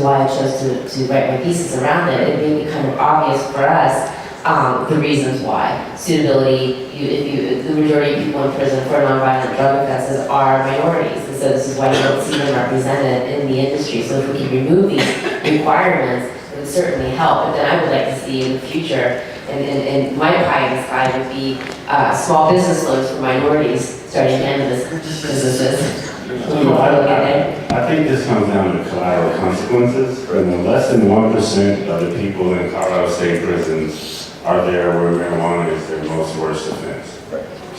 why I chose to write my thesis around it. It made it kind of obvious for us the reasons why. Suitability, the majority of people in prison for nonviolent drug offenses are minorities, and so this is why you don't see them represented in the industry. So if we can remove these requirements, it would certainly help. But then I would like to see in the future, and my pie in the sky would be small business loans for minorities starting cannabis businesses. I think this comes down to collateral consequences. And less than 1% of the people in Colorado state prisons are there where marijuana is their most worst offense.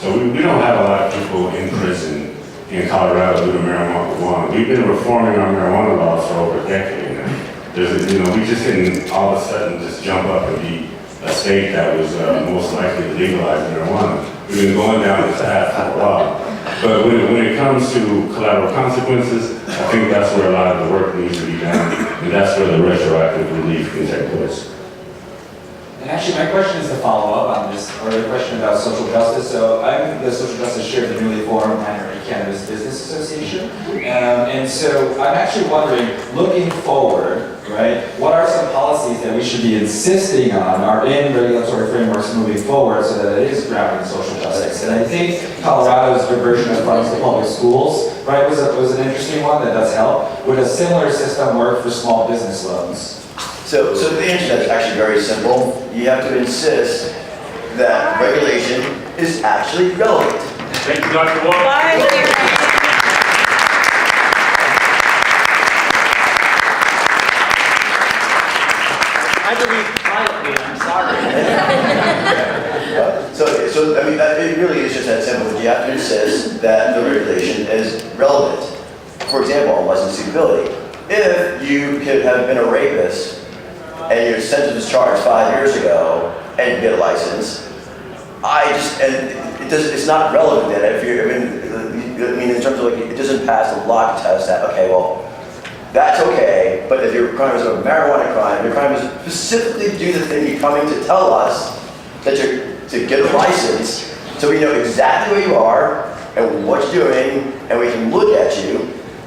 So we don't have a lot of people in prison in Colorado due to marijuana. We've been reforming our marijuana laws for over a decade now. We just didn't all of a sudden just jump up and be a state that was most likely to legalize marijuana. We've been going down this path for a while. But when it comes to collateral consequences, I think that's where a lot of the work needs to be done, and that's where the retroactive relief can take place. And actually, my question is to follow up on this, or the question about social justice. So I'm the social justice chair of the newly formed Minority Cannabis Business Association. And so I'm actually wondering, looking forward, right, what are some policies that we should be insisting on are in regulatory frameworks moving forward so that it is grounded in social justice? And I think Colorado's version of funds to public schools, right, was an interesting one that does help. Would a similar system work for small business loans? So the answer to that is actually very simple. You have to insist that regulation is actually relevant. Thank you, Dr. Wall. I believe quietly, I'm sorry. So I mean, it really is just that simple. You have to insist that the regulation is relevant. For example, on license suitability. If you could have been a rapist and your sentence was charged 5 years ago and you get a license, it's not relevant then. I mean, in terms of like, it doesn't pass the block test that, okay, well, that's okay, but if your crime is a marijuana crime, your crime is specifically do the thing you're coming to tell us that you're to get a license, so we know exactly where you are and what you're doing, and we can look at you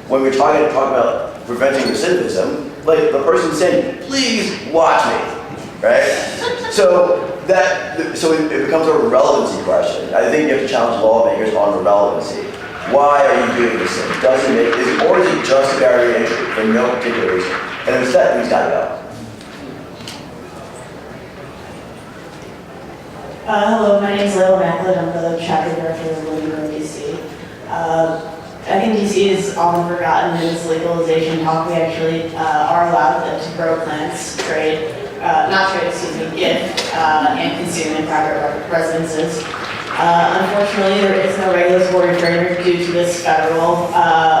when we're talking about preventing recidivism. Like the person saying, please watch me, right? So it becomes a relevancy question. I think you have to challenge lawmakers on the relevancy. Why are you doing this thing? Or is it just a barrier to entry for no particular reason? And instead, we've got to go. Hello, my name is Layla Macklin. I'm the chapter director of Living Room DC. I think DC is often forgotten in this legalization talk. We actually are allowed to grow plants, gift, and consume in private residences. Unfortunately, there is no regulatory framework due to this federal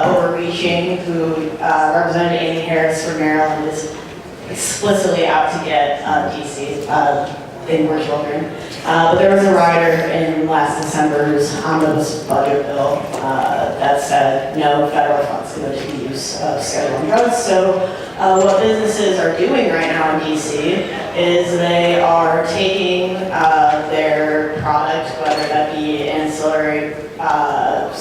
overreaching, who Representative Amy Harris from Maryland is explicitly out to get DC in more children. But there was a rider in last December's omnibus budget bill that said no federal funds go to the use of Schedule I drugs. So what businesses are doing right now in DC is they are taking their product, whether that be ancillary software